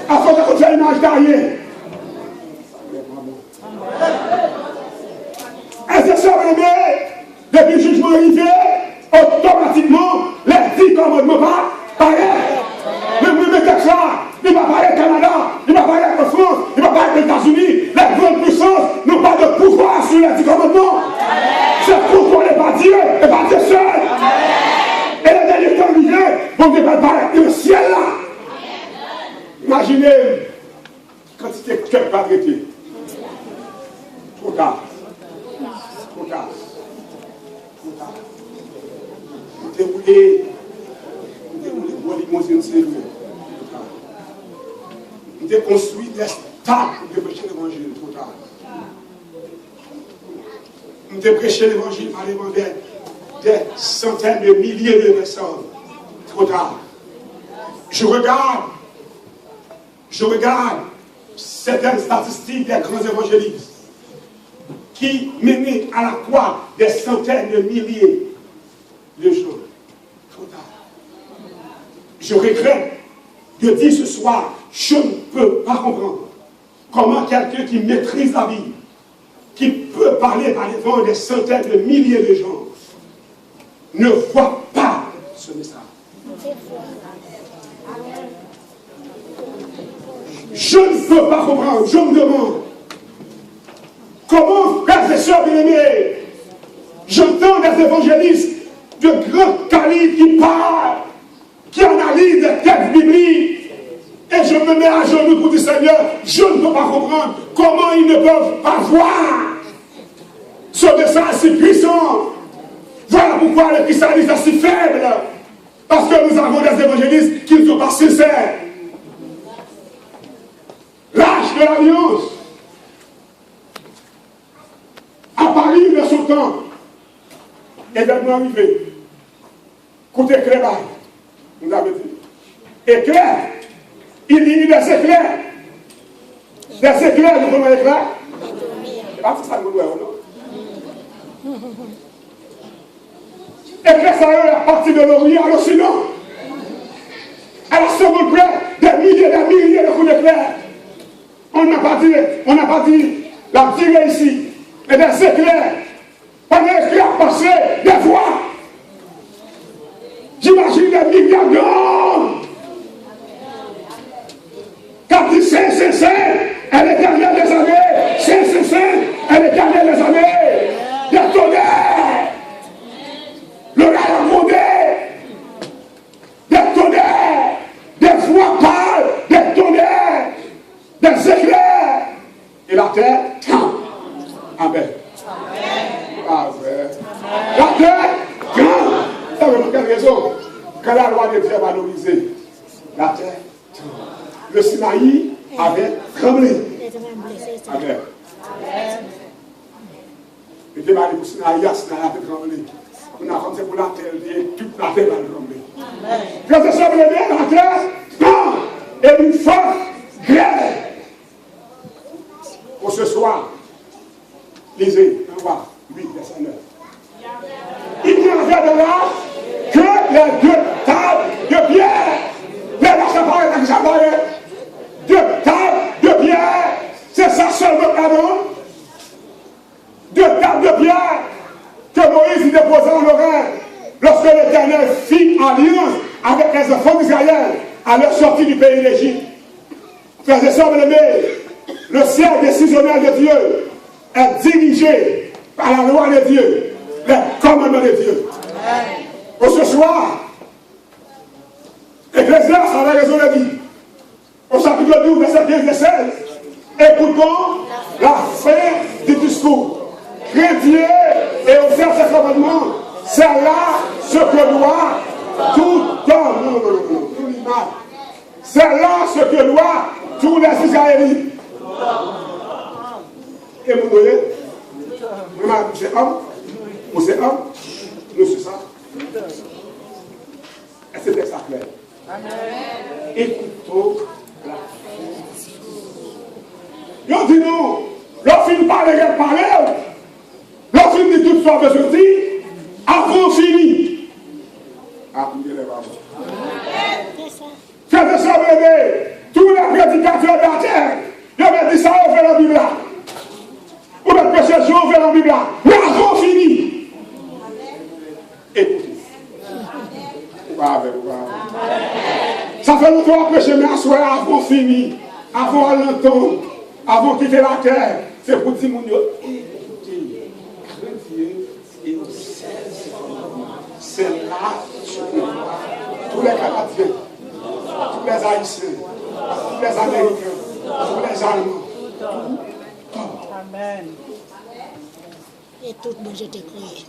À force de continuer l'image d'arrière. Et c'est ça, depuis le jugement arrivé, automatiquement, les 10 commandements paraissent. Le texte là, il va parler au Canada, il va parler en France, il va parler aux États-Unis. Les grandes puissances n'ont pas de pouvoir sur les 10 commandements. C'est pourquoi n'est pas Dieu, et pas Dieu seul. Et le dernier temps arrivé, bon Dieu va parler dans le ciel là. Imaginez, quand il était cœur pas traité. Trop tard. Trop tard. Trop tard. Vous déroulez vos limousines, c'est vrai. Vous avez construit des stades pour prêcher l'évangile. Trop tard. Vous avez prêché l'évangile par des centaines de milliers de personnes. Trop tard. Je regarde certaines statistiques des grands évangélistes qui menaient à la croix des centaines de milliers de gens. Trop tard. Je regrette de dire ce soir, je ne peux pas comprendre comment quelqu'un qui maîtrise la vie, qui peut parler par devant des centaines de milliers de gens, ne voit pas ce message. Je ne peux pas comprendre, je me demande comment, frères et sœurs bien-aimés, j'entends des évangélistes de grand calibre qui parlent, qui analysent des textes bibliques, et je me mets à genoux pour dire Seigneur, je ne peux pas comprendre comment ils ne peuvent pas voir ce message si puissant. Voilà pourquoi le christianisme est si faible, parce que nous avons des évangélistes qui ne sont pas sincères. L'âge de l'alliance à Paris de son temps est maintenant arrivé. Côté éclair, nous avons dit. Éclair, il y a des éclairs. Des éclairs, nous prenons éclair. C'est pas ça que nous voyons, non? Éclair, ça est la partie de l'Orient à l'Occident. À la seconde près, des milliers de coups d'éclair. On n'a pas dit la tirée ici, et des éclairs. Pendant l'éclair passé, des voix. J'imagine des milliards d'hommes. Quand il Saint, elle est dernière des années. Saint, elle est dernière des années. Des tonnerres. Le rail a grondé. Des tonnerres. Des voix pâles. Des tonnerres. Des éclairs. Et la terre, Amen. Amen. La terre, ça veut dire quelle raison? Quand la loi de Dieu est valorisée, la terre, le Sinaï avait tremblé. Amen. Et tu vas dire pour Sinaï, Sinaï avait tremblé. On a commencé pour la terre, toute la terre va trembler. Quand ça s'est levé, la terre, et une forte grève. Pour ce soir, lisez, on va, 8, verset 9. Il n'y avait de là que les 2 tables de pierre. Les versets pareils, comme ça, 2 tables de pierre. C'est ça seulement, pardon. 2 tables de pierre que Moïse y déposa en Lorraine lorsque l'Éternel fit alliance avec les enfants d'Israël à leur sortie du pays d'Égypte. Frères et sœurs bien-aimés, le ciel décisionnaire de Dieu est dirigé par la loi de Dieu, les commandements de Dieu. Pour ce soir, Ecclésiaste avait raison de dire, au chapitre 12, verset 15 et 16, écoutons la fin du discours. Crains Dieu et observe ses commandements, c'est là ce que doit tout homme. Non, c'est là ce que doit tous les Israélites. Et vous voyez, c'est homme, ou c'est homme, nous c'est ça. Et c'était ça clair. Écoutons la fin. Ils dit non, lorsqu'il parle, il parle. Lorsqu'il dit toute soit besoin de dire, avant fini. Ah, vous les bravos. Faites ça, bébé. Tous les prédicateurs dans la Bible là. Nous avons fini. Écoutez. Ça fait longtemps que prêcher, mais à soir, avant fini, avant l'entendre, avant quitter la terre, c'est pour dire, écoutez, Dieu et au 16, c'est là tous les Canadiens, tous les Haïtiens, tous les Américains, tous les Allemands. Amen. Et tout le monde, je te prie.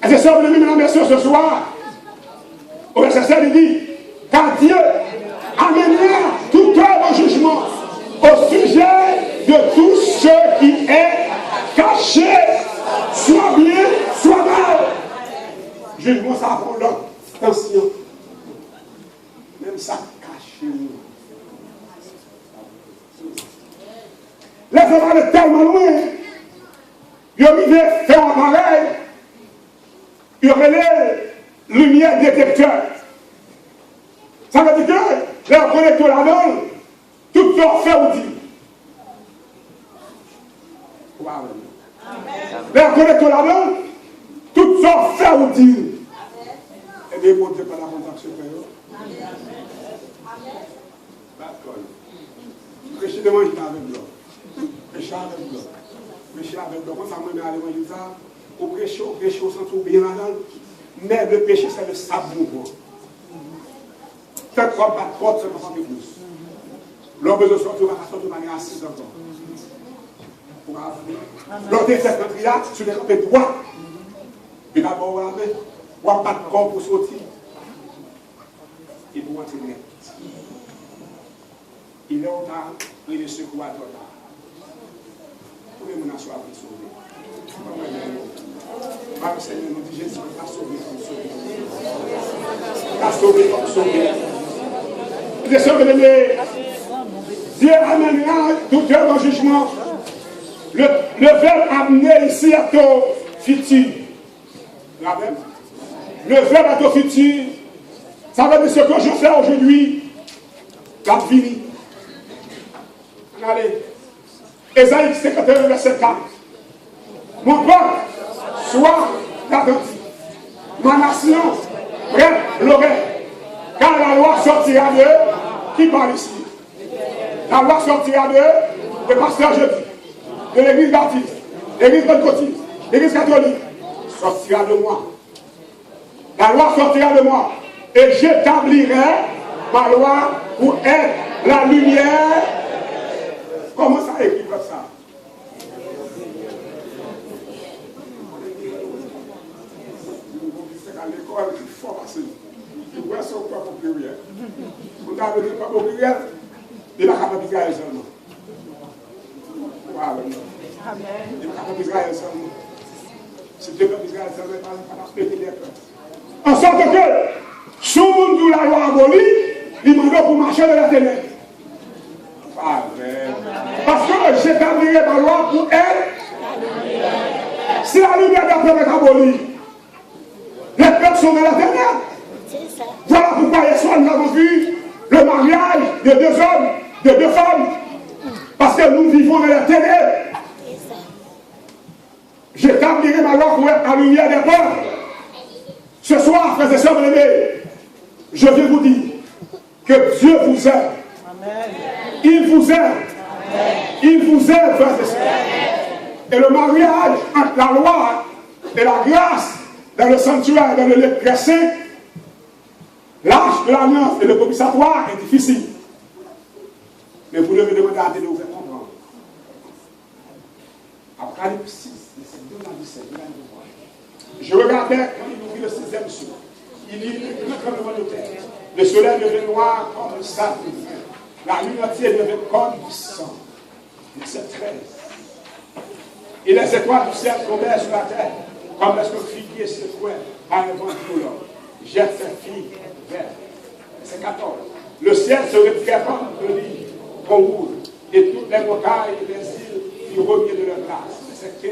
Et c'est ça, mesdames et messieurs, ce soir, au verset 7, il dit, car Dieu amènera tout œuvre au jugement au sujet de tout ce qui est caché, soit bien, soit mal. Jugement, ça prend l'homme. Attention. Même ça caché. Les hommes allaient tellement loin. Ils arrivaient faire un pareil. Ils auraient les lumières détecteurs. Ça veut dire que les connecteurs là-dedans, tout leur fait ou dit. Les connecteurs là-dedans, tout leur fait ou dit. Et bien, bon Dieu, par la contact supérieure. Prêcher devant l'État avec l'homme. Prêcher avec l'homme. Prêcher avec l'homme. Quand ça me met à l'évangile, ça, au prêcher, on s'en trouve bien là-dedans. Mais le péché, c'est le sabot. Faites comme pas de porte, c'est pas de plus. L'homme besoin de sortir, on va sortir de manière assise encore. L'homme est fait notre là, sur les campés droits. Et d'abord, on va pas de corps pour sortir. Et pour entrer net. Il est au temps, il est secouru à toi. Pour les gens soient sauvés. Par le Seigneur nous dit Jésus t'a sauvé comme sauvé. T'a sauvé comme sauvé. Les sœurs bien-aimées, Dieu amènera tout œuvre en jugement. Le verbe amener ici à ton futur. Le verbe à ton futur, ça veut dire ce que je fais aujourd'hui, la fini. Allez. Ésaïe 51, verset 4. Mon peuple, sois attentif. Ma nation, prête l'oreille. Car la loi sortira de qui parle ici? La loi sortira de pasteur Jeudi, de l'église baptiste, l'église pentecôtiste, l'église catholique. Sortira de moi. La loi sortira de moi. Et j'établirai ma loi pour être la lumière. Comment ça écrit comme ça? À l'école, il faut passer. Il faut son propre pluriel. Vous avez le propre pluriel, il n'a pas d'Israël seulement. Voilà. Il n'a pas d'Israël seulement. Si Dieu peut d'Israël seulement, il n'a pas respecter les peuples. En sorte que, sous nous la loi abolie, il demande pour marcher de la ténèbre. Parce que j'établirai ma loi pour elle. Si la lumière d'un peuple est abolie, les peuples sont dans la ténèbre. Voilà pourquoi hier soir nous avons vu le mariage de deux hommes, de deux femmes. Parce que nous vivons dans la ténèbres. J'établirai ma loi pour être la lumière des peuples. Ce soir, frères et sœurs bien-aimés, je viens vous dire que Dieu vous aime. Il vous aime. Il vous aime, frères et sœurs. Et le mariage entre la loi et la grâce dans le sanctuaire, dans le lieu très saint, l'âge de l'alliance et le propitiatoire est difficile. Mais vous devez demander à Dieu de vous faire comprendre. Apocalypse 6, verset 2 à 17. Je regardais quand il ouvrit le 6e jour. Il y eut un tremblement de terre. Le soleil devint noir comme le sable. La lune entière devait comme du sang. Verset 13. Et les étoiles du ciel tombèrent sur la terre, comme lorsque le figuier secouait par un vent violent. Jette ses filles vers. Verset 14. Le ciel se retira comme de lit qu'on roule, et toutes les montagnes et les îles furent remises de leur place. Verset 15.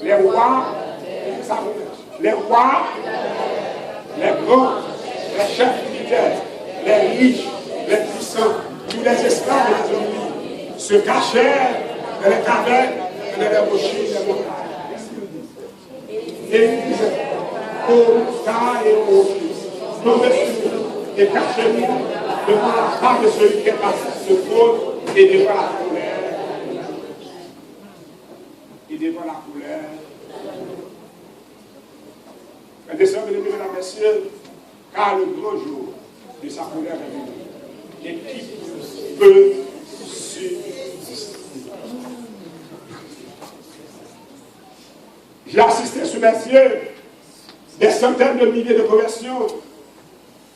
Les rois, les grands, les chefs militaires, les riches, les puissants, tous les esclaves et les ennemis se cachèrent dans les cavernes et dans les rochers des montagnes. Église, au cas et au fils, et cachez-nous devant la part de celui qui est passé ce trône et devant la colère. Et devant la colère. Mes sœurs, mesdames et messieurs, car le grand jour de sa colère est venu. Et qui peut subsister? J'ai assisté sur mes yeux des centaines de milliers de conversions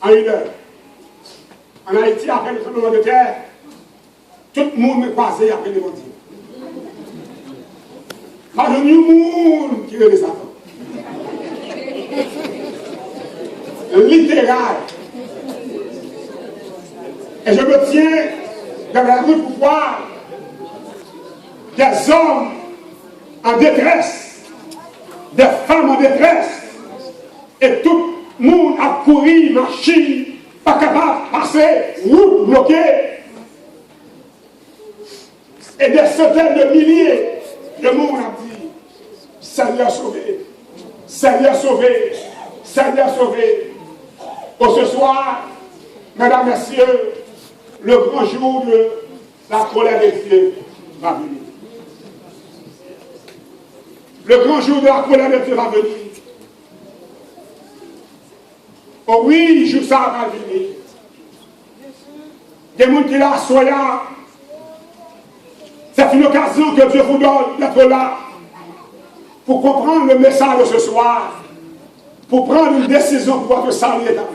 en une heure. En Haïti, après le tremblement de terre, tout le monde me croisait après les mentir. Pas de monde qui veut les attendre. Littéral. Et je me tiens dans la rue pour voir des hommes en détresse, des femmes en détresse, et tout le monde a couru, marché, pas capable de passer, route bloquée. Et des centaines de milliers de monde a dit, Seigneur sauvé, Seigneur sauvé, Seigneur sauvé. Pour ce soir, mesdames, messieurs, le grand jour de la colère de Dieu va venir. Le grand jour de la colère de Dieu va venir. Oh oui, jour ça va venir. Des gens qui là, soyez. C'est une occasion que Dieu vous donne d'être là pour comprendre le message de ce soir, pour prendre une décision pour votre salut éternel.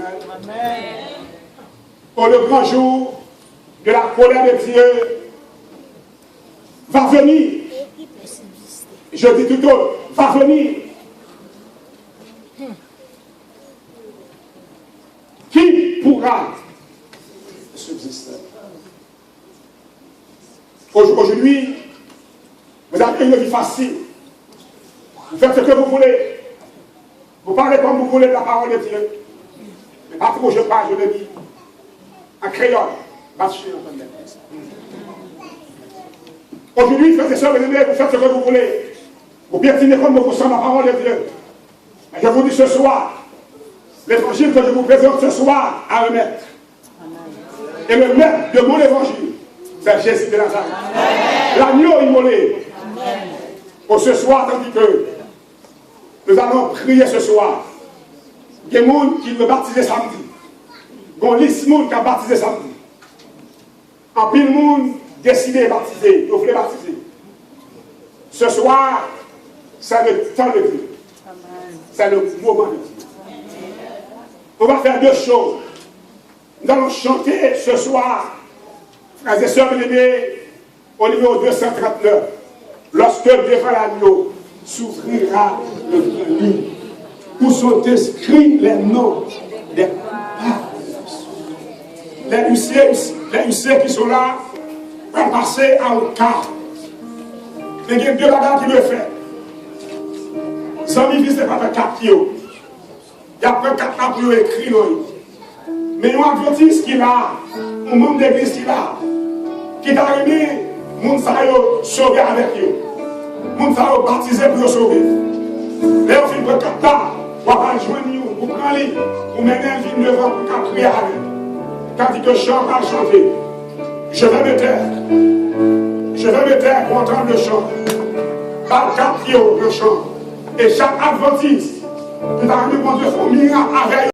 Pour le grand jour de la colère de Dieu va venir. Je dis tout autre, va venir. Qui pourra subsister? Aujourd'hui, vous avez une vie facile. Vous faites ce que vous voulez. Vous parlez comme vous voulez de la parole de Dieu. Mais pas trop, je parle, je le dis. En créole. Aujourd'hui, frères et sœurs, vous faites ce que vous voulez. Vous piétinez comme vous sentez la parole de Dieu. Et je vous dis ce soir, l'évangile que je vous présente ce soir a un maître. Et le maître de mon évangile, c'est Jésus de Nazareth. L'agneau immolé. Pour ce soir, tandis que nous allons prier ce soir. Il y a des gens qui veulent baptiser samedi. Il y a des gens qui ont baptisé samedi. En pile monde décidé de baptiser. Vous voulez baptiser. Ce soir, c'est le temps de Dieu. C'est le moment de Dieu. On va faire deux choses. Nous allons chanter ce soir, frères et sœurs bien-aimés, au numéro 239. Lorsque devant l'agneau s'ouvrira le grand livre, où sont inscrits les noms des coupables. Les huissiers qui sont là vont passer à un cas. Mais il y a deux bagages qui le font. Sans vivre, ce n'est pas un cap qui est. Il y a pas un cap qui est écrit. Mais il y a un adventiste qui est là, un membre d'église qui est là, qui est arrivé, moun sa yo sauvé avec eux. Moun sa yo baptisé pour sauver. Mais au fin de capta, on va joindre nous, pour prendre lui, pour mener un film devant pour crier avec. Quand il te chante à chanter, je vais me taire. Je vais me taire pour entendre le chant. Par quatre le chant. Et chaque adventiste, qui est arrivé pour Dieu, faut miracle avec